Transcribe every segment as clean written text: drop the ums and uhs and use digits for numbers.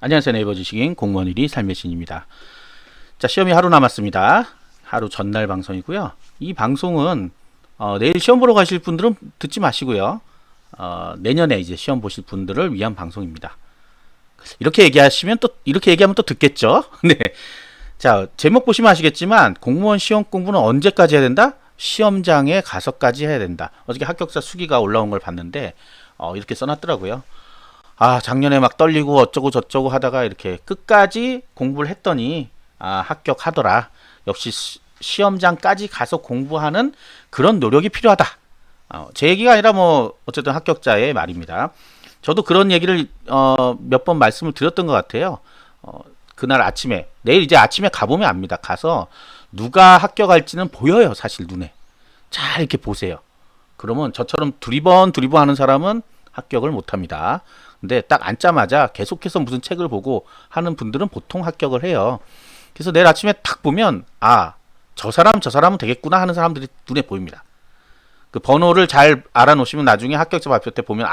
안녕하세요. 네이버 지식인 공무원 1위 삶의 신입니다. 자, 시험이 하루 남았습니다. 하루 전날 방송이고요. 이 방송은 내일 시험 보러 가실 분들은 듣지 마시고요. 내년에 이제 시험 보실 분들을 위한 방송입니다. 이렇게 얘기하면 또 듣겠죠. 네. 자, 제목 보시면 아시겠지만 공무원 시험 공부는 언제까지 해야 된다? 시험장에 가서까지 해야 된다. 어저께 합격자 수기가 올라온 걸 봤는데 이렇게 써놨더라고요. 작년에 막 떨리고 어쩌고 저쩌고 하다가 이렇게 끝까지 공부를 했더니 합격하더라. 역시 시험장까지 가서 공부하는 그런 노력이 필요하다. 제 얘기가 아니라 뭐 어쨌든 합격자의 말입니다. 저도 그런 얘기를 몇 번 말씀을 드렸던 것 같아요. 그날 아침에, 내일 이제 아침에 가보면 압니다. 가서 누가 합격할지는 보여요. 사실 눈에. 잘 이렇게 보세요. 그러면 저처럼 두리번 하는 사람은 합격을 못합니다. 근데 딱 앉자마자 계속해서 무슨 책을 보고 하는 분들은 보통 합격을 해요. 그래서 내일 아침에 딱 보면 저 사람은 되겠구나 하는 사람들이 눈에 보입니다. 그 번호를 잘 알아놓으시면 나중에 합격자 발표 때 보면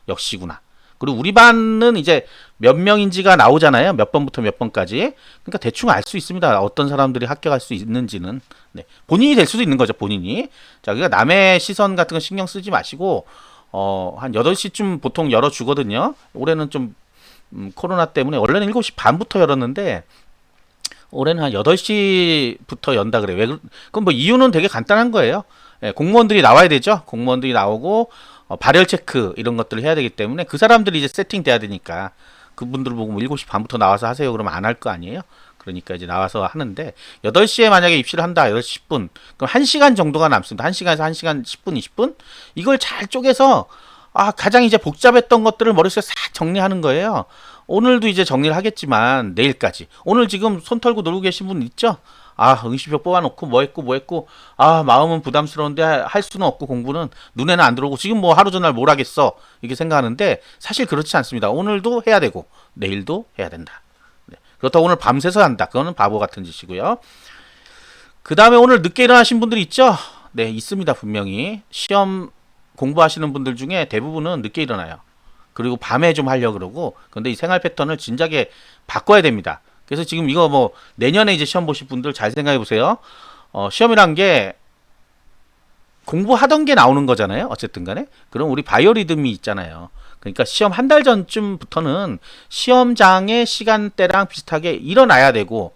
역시구나. 그리고 우리 반은 이제 몇 명인지가 나오잖아요. 몇 번부터 몇 번까지. 그러니까 대충 알 수 있습니다. 어떤 사람들이 합격할 수 있는지는. 네. 본인이 될 수도 있는 거죠. 본인이. 자, 그러니까 남의 시선 같은 거 신경 쓰지 마시고 한 8시쯤 보통 열어주거든요. 올해는 좀 코로나 때문에 원래는 7시 반부터 열었는데 올해는 한 8시부터 연다 그래요. 그럼 뭐 이유는 되게 간단한 거예요. 공무원들이 나와야 되죠. 공무원들이 나오고 발열 체크 이런 것들을 해야 되기 때문에 그 사람들이 이제 세팅돼야 되니까 그분들 보고 뭐 7시 반부터 나와서 하세요 그러면 안 할 거 아니에요. 그러니까 이제 나와서 하는데 8시에 만약에 입시를 한다. 8시 10분. 그럼 1시간 정도가 남습니다. 1시간에서 1시간 10분, 20분? 이걸 잘 쪼개서 가장 이제 복잡했던 것들을 머릿속에 싹 정리하는 거예요. 오늘도 이제 정리를 하겠지만 내일까지. 오늘 지금 손 털고 놀고 계신 분 있죠? 응시표 뽑아놓고 뭐 했고 마음은 부담스러운데 할 수는 없고 공부는 눈에는 안 들어오고 지금 뭐 하루 전날 뭘 하겠어 이렇게 생각하는데 사실 그렇지 않습니다. 오늘도 해야 되고 내일도 해야 된다. 그렇다고 오늘 밤새서 한다. 그거는 바보 같은 짓이고요. 그 다음에 오늘 늦게 일어나신 분들이 있죠? 네, 있습니다. 분명히. 시험 공부하시는 분들 중에 대부분은 늦게 일어나요. 그리고 밤에 좀 하려고 그러고. 근데 이 생활 패턴을 진작에 바꿔야 됩니다. 그래서 지금 이거 뭐 내년에 이제 시험 보실 분들 잘 생각해 보세요. 시험이란 게 공부하던 게 나오는 거잖아요. 어쨌든 간에. 그럼 우리 바이오리듬이 있잖아요. 그러니까 시험 한 달 전쯤부터는 시험장의 시간대랑 비슷하게 일어나야 되고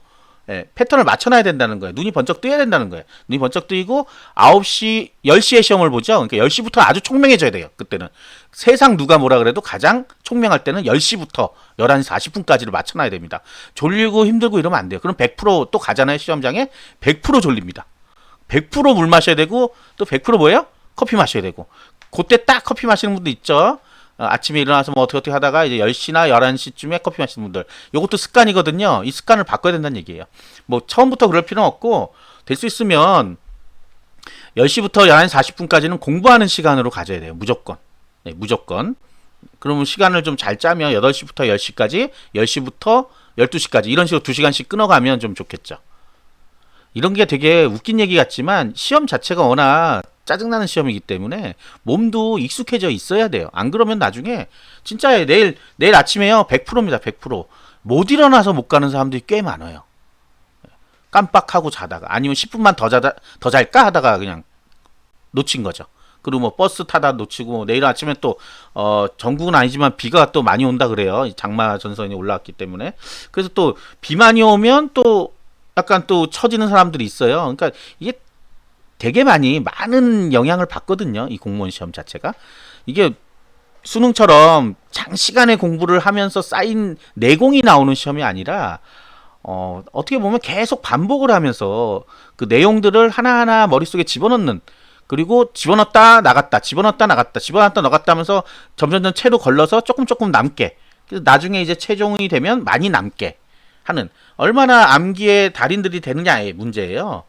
패턴을 맞춰놔야 된다는 거예요. 눈이 번쩍 뜨야 된다는 거예요. 눈이 번쩍 뜨이고 9시, 10시에 시험을 보죠. 그러니까 10시부터 아주 총명해져야 돼요. 그때는. 세상 누가 뭐라 그래도 가장 총명할 때는 10시부터 11시 40분까지를 맞춰놔야 됩니다. 졸리고 힘들고 이러면 안 돼요. 그럼 100%또 가잖아요. 시험장에. 100% 졸립니다. 100% 물 마셔야 되고 또 100% 뭐예요? 커피 마셔야 되고. 그때 딱 커피 마시는 분도 있죠. 아침에 일어나서 뭐 어떻게 하다가 이제 10시나 11시쯤에 커피 마시는 분들. 요것도 습관이거든요. 이 습관을 바꿔야 된다는 얘기예요. 뭐 처음부터 그럴 필요는 없고 될 수 있으면 10시부터 11시 40분까지는 공부하는 시간으로 가져야 돼요. 무조건. 네, 무조건. 그러면 시간을 좀 잘 짜면 8시부터 10시까지, 10시부터 12시까지 이런 식으로 2시간씩 끊어가면 좀 좋겠죠. 이런 게 되게 웃긴 얘기 같지만 시험 자체가 워낙 짜증나는 시험이기 때문에 몸도 익숙해져 있어야 돼요. 안 그러면 나중에 진짜 내일 아침에요. 100%입니다. 100%. 못 일어나서 못 가는 사람들이 꽤 많아요. 깜빡하고 자다가 아니면 10분만 더 잘까 하다가 그냥 놓친 거죠. 그리고 뭐 버스 타다 놓치고 내일 아침에 또 전국은 아니지만 비가 또 많이 온다 그래요. 장마 전선이 올라왔기 때문에. 그래서 또 비 많이 오면 또 약간 또 처지는 사람들이 있어요. 그러니까 이게 되게 많은 영향을 받거든요. 이 공무원 시험 자체가. 이게 수능처럼 장시간의 공부를 하면서 쌓인 내공이 나오는 시험이 아니라 어떻게 보면 계속 반복을 하면서 그 내용들을 하나하나 머릿속에 집어넣는 그리고 집어넣었다 나갔다 집어넣었다 나갔다 집어넣었다 나갔다 하면서 점점 채로 걸러서 조금 남게 그래서 나중에 이제 최종이 되면 많이 남게 하는 얼마나 암기의 달인들이 되느냐의 문제예요.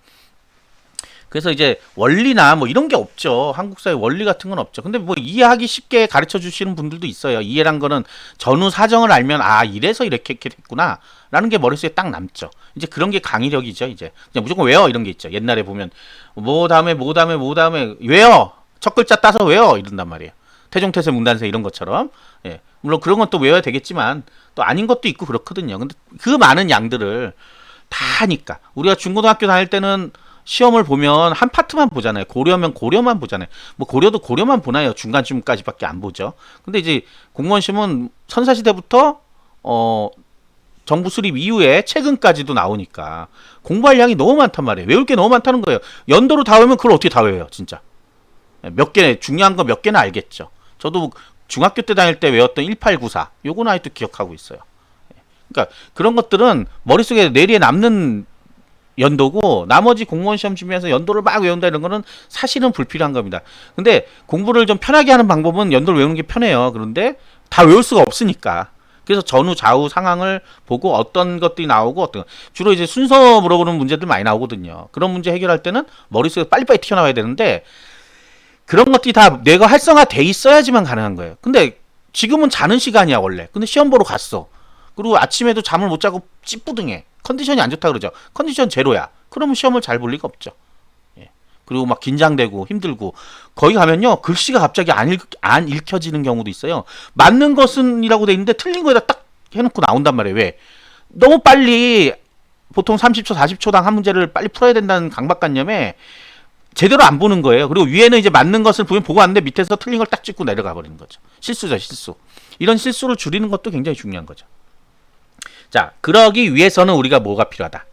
그래서 이제 원리나 뭐 이런 게 없죠. 한국사의 원리 같은 건 없죠. 근데 뭐 이해하기 쉽게 가르쳐 주시는 분들도 있어요. 이해란 거는 전후 사정을 알면 이래서 이렇게 됐구나 라는 게 머릿속에 딱 남죠. 이제 그런 게 강의력이죠. 이제 그냥 무조건 외워 이런 게 있죠. 옛날에 보면 뭐 다음에 외워 첫 글자 따서 외워 이런단 말이에요. 태종태세 문단세 이런 것처럼. 예. 물론 그런 건 또 외워야 되겠지만 또 아닌 것도 있고 그렇거든요. 근데 그 많은 양들을 다 하니까 우리가 중고등학교 다닐 때는 시험을 보면 한 파트만 보잖아요. 고려면 고려만 보잖아요. 뭐 고려도 고려만 보나요? 중간쯤까지밖에 안 보죠. 근데 이제 공무원 시험은 선사시대부터 정부 수립 이후에 최근까지도 나오니까 공부할 양이 너무 많단 말이에요. 외울 게 너무 많다는 거예요. 연도로 다 외우면 그걸 어떻게 다 외워요, 진짜. 몇 개, 중요한 거 몇 개나 알겠죠. 저도 중학교 때 다닐 때 외웠던 1894, 요건 아직도 기억하고 있어요. 그러니까 그런 것들은 머릿속에 뇌리에 남는 연도고, 나머지 공무원 시험 준비해서 연도를 막 외운다 이런 거는 사실은 불필요한 겁니다. 근데 공부를 좀 편하게 하는 방법은 연도를 외우는 게 편해요. 그런데 다 외울 수가 없으니까. 그래서 전후 좌우 상황을 보고 어떤 것들이 나오고 주로 이제 순서 물어보는 문제들 많이 나오거든요. 그런 문제 해결할 때는 머릿속에 빨리빨리 튀어나와야 되는데 그런 것들이 다 뇌가 활성화돼 있어야지만 가능한 거예요. 근데 지금은 자는 시간이야 원래. 근데 시험 보러 갔어. 그리고 아침에도 잠을 못 자고 찌뿌둥해. 컨디션이 안 좋다 그러죠. 컨디션 제로야. 그러면 시험을 잘 볼 리가 없죠. 예. 그리고 막 긴장되고 힘들고 거기 가면요 글씨가 갑자기 안 읽혀지는 경우도 있어요. 맞는 것은이라고 돼 있는데 틀린 거에다 딱 해놓고 나온단 말이에요. 왜? 너무 빨리 보통 30초 40초당 한 문제를 빨리 풀어야 된다는 강박관념에 제대로 안 보는 거예요. 그리고 위에는 이제 맞는 것을 보고 왔는데 밑에서 틀린 걸 딱 찍고 내려가 버리는 거죠. 실수죠, 실수. 이런 실수를 줄이는 것도 굉장히 중요한 거죠. 자, 그러기 위해서는 우리가 뭐가 필요하다.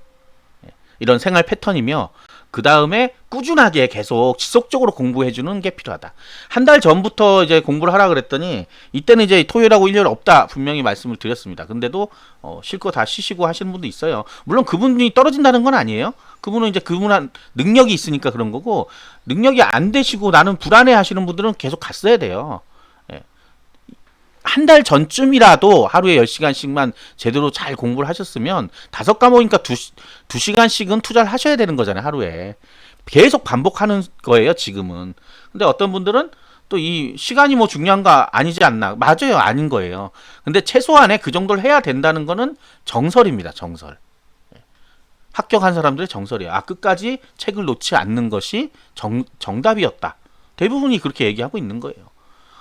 이런 생활 패턴이며 그 다음에 꾸준하게 계속 지속적으로 공부해주는 게 필요하다. 한 달 전부터 이제 공부를 하라 그랬더니 이때는 이제 토요일하고 일요일 없다 분명히 말씀을 드렸습니다. 근데도 실컷 다 쉬시고 하시는 분도 있어요. 물론 그분이 떨어진다는 건 아니에요. 그분은 이제 그분한 능력이 있으니까 그런 거고 능력이 안 되시고 나는 불안해 하시는 분들은 계속 갔어야 돼요. 한 달 전쯤이라도 하루에 10시간씩만 제대로 잘 공부를 하셨으면 5과목이니까 2시간씩은 투자를 하셔야 되는 거잖아요, 하루에. 계속 반복하는 거예요, 지금은. 근데 어떤 분들은 또 이 시간이 뭐 중요한 거 아니지 않나. 맞아요, 아닌 거예요. 근데 최소한에 그 정도를 해야 된다는 거는 정설입니다, 정설. 합격한 사람들의 정설이에요. 끝까지 책을 놓지 않는 것이 정답이었다. 대부분이 그렇게 얘기하고 있는 거예요.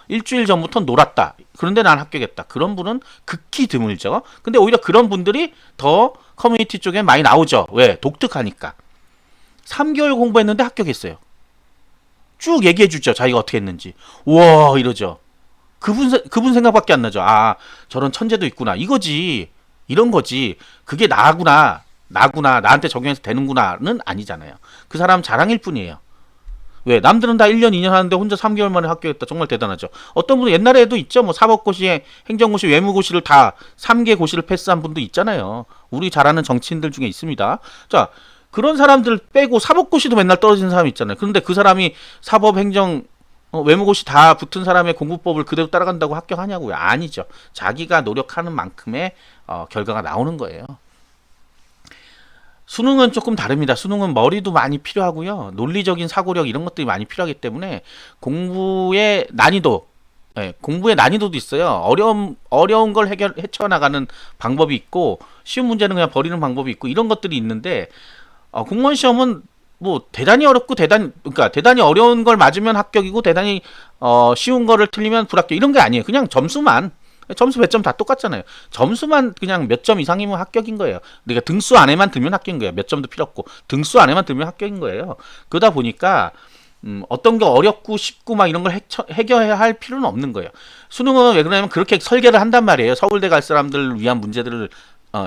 일주일 전부터 놀았다. 그런데 난 합격했다. 그런 분은 극히 드물죠. 근데 오히려 그런 분들이 더 커뮤니티 쪽에 많이 나오죠. 왜? 독특하니까. 3개월 공부했는데 합격했어요. 쭉 얘기해 주죠. 자기가 어떻게 했는지. 우와 이러죠. 그분 생각밖에 안 나죠. 저런 천재도 있구나. 이거지. 이런 거지. 그게 나구나. 나한테 적용해서 되는구나는 아니잖아요. 그 사람 자랑일 뿐이에요. 왜? 남들은 다 1년, 2년 하는데 혼자 3개월 만에 합격했다. 정말 대단하죠. 어떤 분은 옛날에도 있죠. 뭐 사법고시, 행정고시, 외무고시를 다 3개 고시를 패스한 분도 있잖아요. 우리 잘 아는 정치인들 중에 있습니다. 자, 그런 사람들 빼고 사법고시도 맨날 떨어지는 사람이 있잖아요. 그런데 그 사람이 사법, 행정, 외무고시 다 붙은 사람의 공부법을 그대로 따라간다고 합격하냐고요? 아니죠. 자기가 노력하는 만큼의 결과가 나오는 거예요. 수능은 조금 다릅니다. 수능은 머리도 많이 필요하고요. 논리적인 사고력 이런 것들이 많이 필요하기 때문에 공부의 난이도도 있어요. 어려운 걸 헤쳐나가는 방법이 있고 쉬운 문제는 그냥 버리는 방법이 있고 이런 것들이 있는데 공무원 시험은 뭐 대단히 어렵고 대단히 어려운 걸 맞으면 합격이고 대단히 쉬운 거를 틀리면 불합격 이런 게 아니에요. 그냥 점수 몇 점 다 똑같잖아요. 점수만 그냥 몇 점 이상이면 합격인 거예요. 그러니까 등수 안에만 들면 합격인 거예요. 몇 점도 필요 없고 등수 안에만 들면 합격인 거예요. 그러다 보니까 어떤 게 어렵고 쉽고 막 이런 걸 해결해야 할 필요는 없는 거예요. 수능은 왜 그러냐면 그렇게 설계를 한단 말이에요. 서울대 갈 사람들을 위한 문제들을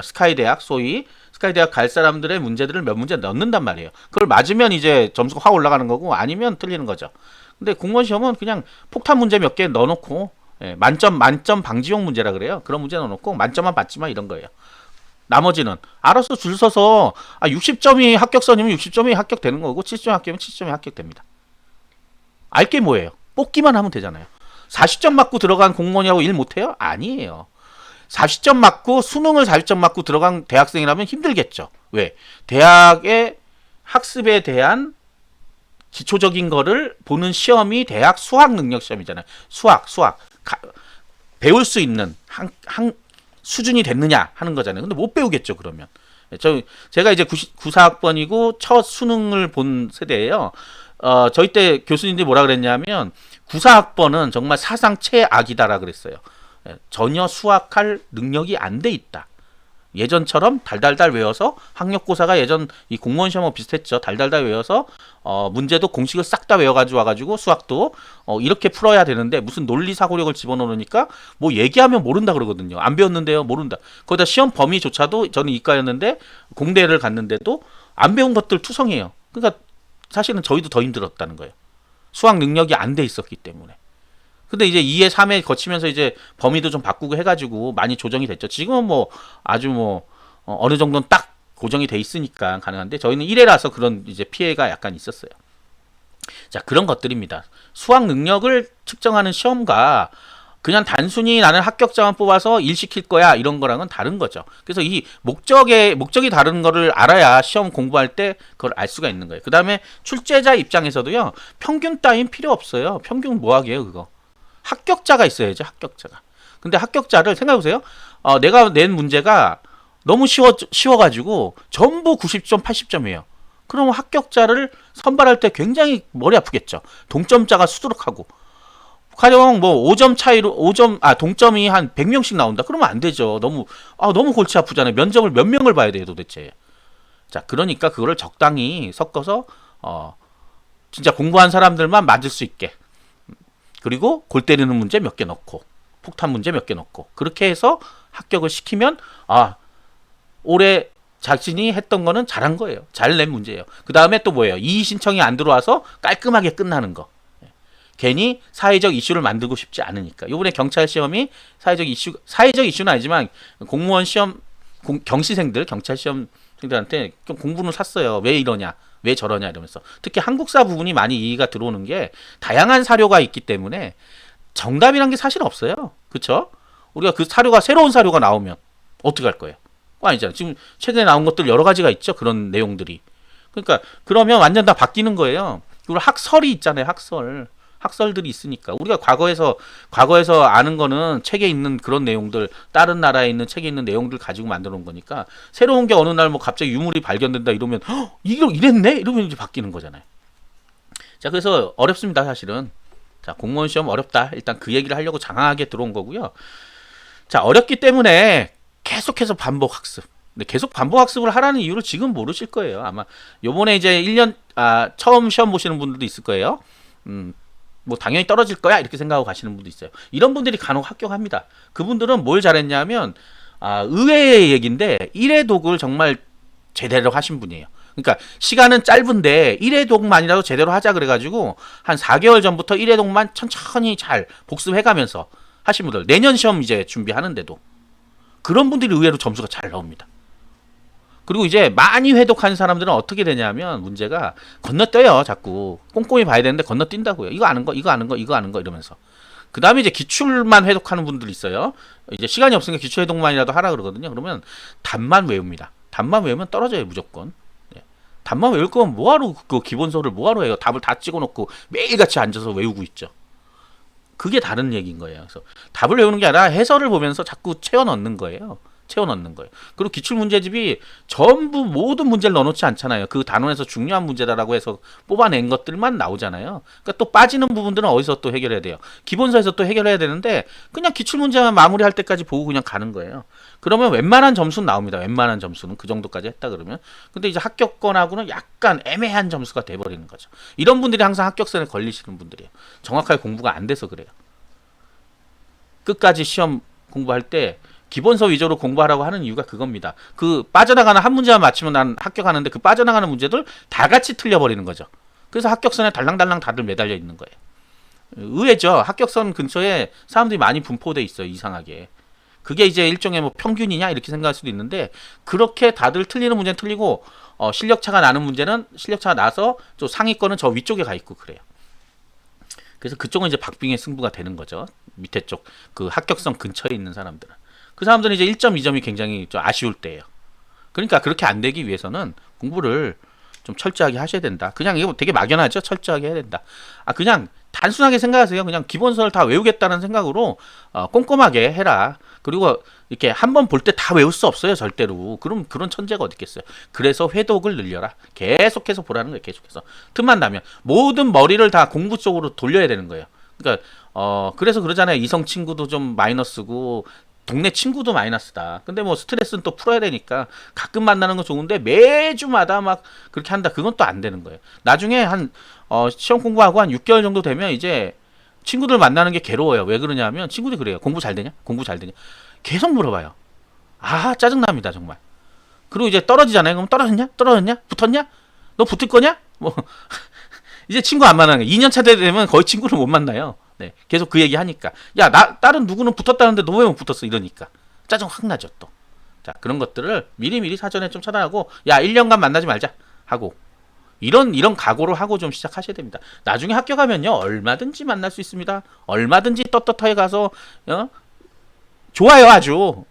스카이대학 소위 스카이대학 갈 사람들의 문제들을 몇 문제 넣는단 말이에요. 그걸 맞으면 이제 점수가 확 올라가는 거고 아니면 틀리는 거죠. 근데 공무원 시험은 그냥 폭탄 문제 몇 개 넣어놓고 만점 방지용 문제라 그래요. 그런 문제 넣어놓고 만점만 받지마 이런 거예요. 나머지는 알아서 줄 서서 60점이 합격선이면 60점이 합격되는 거고 70점이 합격이면 70점이 합격됩니다. 알게 뭐예요? 뽑기만 하면 되잖아요. 40점 맞고 들어간 공무원이라고 일 못해요? 아니에요. 40점 맞고 수능을 40점 맞고 들어간 대학생이라면 힘들겠죠. 왜? 대학의 학습에 대한 기초적인 거를 보는 시험이 대학 수학 능력 시험이잖아요. 수학. 배울 수 있는 한 수준이 됐느냐 하는 거잖아요. 근데 못 배우겠죠, 그러면. 제가 이제 94학번이고 첫 수능을 본 세대예요. 저희 때 교수님들이 뭐라 그랬냐면 구사학번은 정말 사상 최악이다라 그랬어요. 전혀 수학할 능력이 안 돼 있다. 예전처럼 달달달 외워서 학력고사가 예전 이 공무원 시험하고 비슷했죠. 달달달 외워서 문제도 공식을 싹 다 외워가지고 와가지고 수학도 이렇게 풀어야 되는데 무슨 논리사고력을 집어넣으니까 뭐 얘기하면 모른다 그러거든요. 안 배웠는데요, 모른다. 거기다 시험 범위조차도 저는 이과였는데 공대를 갔는데도 안 배운 것들 투성이에요. 그러니까 사실은 저희도 더 힘들었다는 거예요. 수학 능력이 안 돼 있었기 때문에. 근데 이제 2회, 3회 거치면서 이제 범위도 좀 바꾸고 해가지고 많이 조정이 됐죠. 지금은 뭐 아주 뭐 어느 정도는 딱 고정이 돼 있으니까 가능한데 저희는 1회라서 그런 이제 피해가 약간 있었어요. 자, 그런 것들입니다. 수학 능력을 측정하는 시험과 그냥 단순히 나는 합격자만 뽑아서 일 시킬 거야 이런 거랑은 다른 거죠. 그래서 이 목적이 다른 거를 알아야 시험 공부할 때 그걸 알 수가 있는 거예요. 그 다음에 출제자 입장에서도요, 평균 따윈 필요 없어요. 평균 뭐 하게요, 그거. 합격자가 있어야죠, 합격자가. 근데 합격자를 생각해보세요. 내가 낸 문제가 너무 쉬워가지고 전부 90점, 80점이에요. 그러면 합격자를 선발할 때 굉장히 머리 아프겠죠. 동점자가 수두룩하고. 가령 뭐 5점 차이로 동점이 한 100명씩 나온다. 그러면 안 되죠. 너무 골치 아프잖아요. 면접을 몇 명을 봐야 돼요, 도대체. 자, 그러니까 그거를 적당히 섞어서 진짜 공부한 사람들만 맞을 수 있게. 그리고 골 때리는 문제 몇 개 넣고 폭탄 문제 몇 개 넣고 그렇게 해서 합격을 시키면 올해 자신이 했던 거는 잘한 거예요. 잘 낸 문제예요. 그 다음에 또 뭐예요? 이의 신청이 안 들어와서 깔끔하게 끝나는 거. 괜히 사회적 이슈를 만들고 싶지 않으니까. 이번에 경찰 시험이 사회적 이슈는 아니지만 공무원 시험 경시생들 경찰 시험생들한테 좀 공부는 샀어요. 왜 이러냐? 왜 저러냐 이러면서. 특히 한국사 부분이 많이 이의가 들어오는 게 다양한 사료가 있기 때문에 정답이란 게 사실 없어요. 그렇죠? 우리가 그 사료가 새로운 사료가 나오면 어떻게 할 거예요? 아니잖아요. 지금 최근에 나온 것들 여러 가지가 있죠. 그런 내용들이. 그러니까 그러면 완전 다 바뀌는 거예요. 그리고 학설이 있잖아요. 학설들이 있으니까 우리가 과거에서 아는 거는 책에 있는 그런 내용들, 다른 나라에 있는 책에 있는 내용들 가지고 만들어 놓은 거니까 새로운 게 어느 날 뭐 갑자기 유물이 발견된다 이러면 이랬네? 이러면 이제 바뀌는 거잖아요. 자, 그래서 어렵습니다, 사실은. 자, 공무원 시험 어렵다. 일단 그 얘기를 하려고 장황하게 들어온 거고요. 자, 어렵기 때문에 계속해서 반복 학습. 근데 계속 반복 학습을 하라는 이유를 지금 모르실 거예요. 아마 요번에 이제 1년 처음 시험 보시는 분들도 있을 거예요. 뭐 당연히 떨어질 거야 이렇게 생각하고 가시는 분도 있어요. 이런 분들이 간혹 합격합니다. 그분들은 뭘 잘했냐면 의외의 얘기인데 1회 독을 정말 제대로 하신 분이에요. 그러니까 시간은 짧은데 1회 독만이라도 제대로 하자 그래가지고 한 4개월 전부터 1회 독만 천천히 잘 복습해가면서 하신 분들, 내년 시험 이제 준비하는데도 그런 분들이 의외로 점수가 잘 나옵니다. 그리고 이제 많이 회독하는 사람들은 어떻게 되냐면 문제가 건너뛰어요. 자꾸 꼼꼼히 봐야 되는데 건너뛴다고요. 이거 아는 거 이러면서. 그 다음에 이제 기출만 회독하는 분들이 있어요. 이제 시간이 없으니까 기출 회독만이라도 하라 그러거든요. 그러면 답만 외웁니다. 답만 외우면 떨어져요, 무조건. 답만 외울 거면 뭐하러 그 기본서를 뭐하러 해요. 답을 다 찍어놓고 매일같이 앉아서 외우고 있죠. 그게 다른 얘기인 거예요. 그래서 답을 외우는 게 아니라 해설을 보면서 자꾸 채워 넣는 거예요. 그리고 기출문제집이 전부 모든 문제를 넣어놓지 않잖아요. 그 단원에서 중요한 문제다라고 해서 뽑아낸 것들만 나오잖아요. 그러니까 또 빠지는 부분들은 어디서 또 해결해야 돼요. 기본서에서 또 해결해야 되는데 그냥 기출문제만 마무리할 때까지 보고 그냥 가는 거예요. 그러면 웬만한 점수는 나옵니다. 웬만한 점수는 그 정도까지 했다 그러면. 근데 이제 합격권하고는 약간 애매한 점수가 돼버리는 거죠. 이런 분들이 항상 합격선에 걸리시는 분들이에요. 정확하게 공부가 안 돼서 그래요. 끝까지 시험 공부할 때 기본서 위주로 공부하라고 하는 이유가 그겁니다. 그 빠져나가는 한 문제만 맞추면 난 합격하는데 그 빠져나가는 문제들 다 같이 틀려버리는 거죠. 그래서 합격선에 달랑달랑 다들 매달려 있는 거예요. 의외죠. 합격선 근처에 사람들이 많이 분포돼 있어요. 이상하게. 그게 이제 일종의 뭐 평균이냐 이렇게 생각할 수도 있는데 그렇게 다들 틀리는 문제는 틀리고 실력차가 나는 문제는 실력차가 나서 또 상위권은 저 위쪽에 가 있고 그래요. 그래서 그쪽은 이제 박빙의 승부가 되는 거죠. 밑에 쪽 그 합격선 근처에 있는 사람들은. 그 사람들은 이제 1점, 2점이 굉장히 좀 아쉬울 때예요. 그러니까 그렇게 안 되기 위해서는 공부를 좀 철저하게 하셔야 된다. 그냥 이거 되게 막연하죠. 철저하게 해야 된다. 그냥 단순하게 생각하세요. 그냥 기본서를 다 외우겠다는 생각으로 꼼꼼하게 해라. 그리고 이렇게 한번 볼 때 다 외울 수 없어요. 절대로. 그럼 그런 천재가 어디 있겠어요. 그래서 회독을 늘려라. 계속해서 보라는 거예요. 계속해서. 틈만 나면 모든 머리를 다 공부 쪽으로 돌려야 되는 거예요. 그러니까 그래서 그러잖아요. 이성 친구도 좀 마이너스고 동네 친구도 마이너스다. 근데 뭐 스트레스는 또 풀어야 되니까 가끔 만나는 건 좋은데 매주마다 막 그렇게 한다. 그건 또 안 되는 거예요. 나중에 한 시험 공부하고 한 6개월 정도 되면 이제 친구들 만나는 게 괴로워요. 왜 그러냐면 친구들이 그래요. 공부 잘 되냐? 공부 잘 되냐? 계속 물어봐요. 아, 짜증납니다, 정말. 그리고 이제 떨어지잖아요. 그럼 떨어졌냐? 떨어졌냐? 붙었냐? 너 붙을 거냐? 뭐 이제 친구 안 만나는 거예요. 2년 차 되면 거의 친구를 못 만나요. 네, 계속 그 얘기 하니까. 야, 다른 누구는 붙었다는데 너 왜 못 붙었어? 이러니까. 짜증 확 나죠, 또. 자, 그런 것들을 미리미리 사전에 좀 차단하고, 야, 1년간 만나지 말자. 하고. 이런 각오를 하고 좀 시작하셔야 됩니다. 나중에 학교 가면요, 얼마든지 만날 수 있습니다. 얼마든지 떳떳하게 가서, 좋아요, 아주.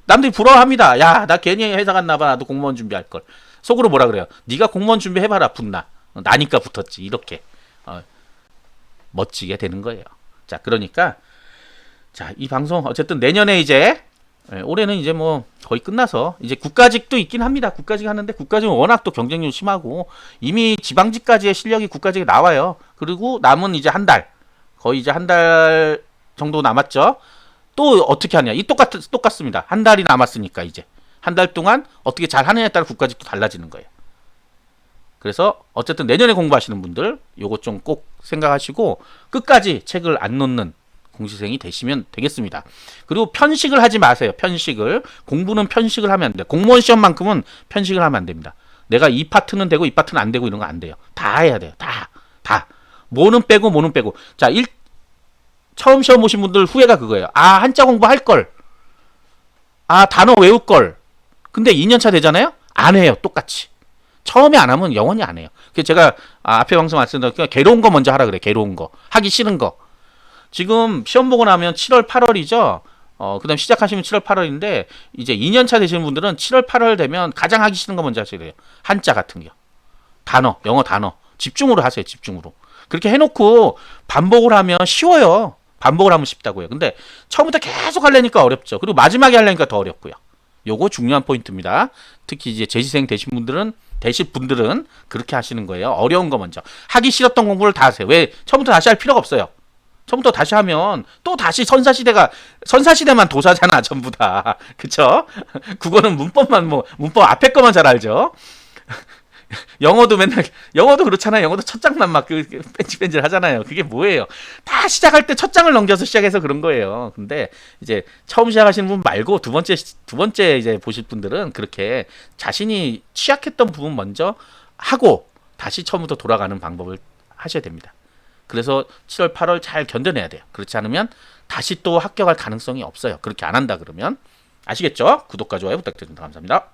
남들이 부러워합니다. 야, 나 괜히 회사 갔나봐. 나도 공무원 준비할 걸. 속으로 뭐라 그래요? 네가 공무원 준비해봐라, 붙나. 나니까 붙었지. 이렇게. 멋지게 되는 거예요. 자, 그러니까 자, 이 방송 어쨌든 내년에 이제 올해는 이제 뭐 거의 끝나서 이제 국가직도 있긴 합니다. 국가직 하는데 국가직은 워낙 또 경쟁률 심하고 이미 지방직까지의 실력이 국가직에 나와요. 그리고 남은 이제 한 달, 거의 이제 한 달 정도 남았죠. 또 어떻게 하냐? 똑같습니다. 한 달이 남았으니까 이제 한 달 동안 어떻게 잘 하느냐에 따라 국가직도 달라지는 거예요. 그래서 어쨌든 내년에 공부하시는 분들 요거 좀 꼭 생각하시고 끝까지 책을 안 놓는 공시생이 되시면 되겠습니다. 그리고 편식을 하지 마세요. 편식을. 공부는 편식을 하면 안 돼요. 공무원 시험만큼은 편식을 하면 안 됩니다. 내가 이 파트는 되고 이 파트는 안 되고 이런 거 안 돼요. 다 해야 돼요. 다. 뭐는 빼고 뭐는 빼고. 자, 처음 시험 보신 분들 후회가 그거예요. 아, 한자 공부할 걸. 아, 단어 외울 걸. 근데 2년차 되잖아요? 안 해요. 똑같이. 처음에 안 하면 영원히 안 해요. 그래서 제가 앞에 방송 말씀드렸으니까 괴로운 거 먼저 하라 그래. 괴로운 거. 하기 싫은 거. 지금 시험 보고 나면 7월, 8월이죠. 그 다음 시작하시면 7월, 8월인데 이제 2년차 되시는 분들은 7월, 8월 되면 가장 하기 싫은 거 먼저 하셔야 돼요. 한자 같은 거. 단어, 영어 단어. 집중으로 하세요. 집중으로. 그렇게 해놓고 반복을 하면 쉬워요. 반복을 하면 쉽다고요. 근데 처음부터 계속 하려니까 어렵죠. 그리고 마지막에 하려니까 더 어렵고요. 요거 중요한 포인트입니다. 특히 이제 재시생 되실 분들은 그렇게 하시는 거예요. 어려운 거 먼저. 하기 싫었던 공부를 다 하세요. 왜? 처음부터 다시 할 필요가 없어요. 처음부터 다시 하면 또 다시 선사시대만 도사잖아, 전부 다. 그쵸? 국어는 문법 앞에 거만 잘 알죠? 영어도 그렇잖아요. 영어도 첫 장만 막 뺀질뺀질 하잖아요. 그게 뭐예요? 다 시작할 때 첫 장을 넘겨서 시작해서 그런 거예요. 근데 이제 처음 시작하시는 분 말고 두 번째 이제 보실 분들은 그렇게 자신이 취약했던 부분 먼저 하고 다시 처음부터 돌아가는 방법을 하셔야 됩니다. 그래서 7월, 8월 잘 견뎌내야 돼요. 그렇지 않으면 다시 또 합격할 가능성이 없어요. 그렇게 안 한다 그러면. 아시겠죠? 구독과 좋아요 부탁드립니다. 감사합니다.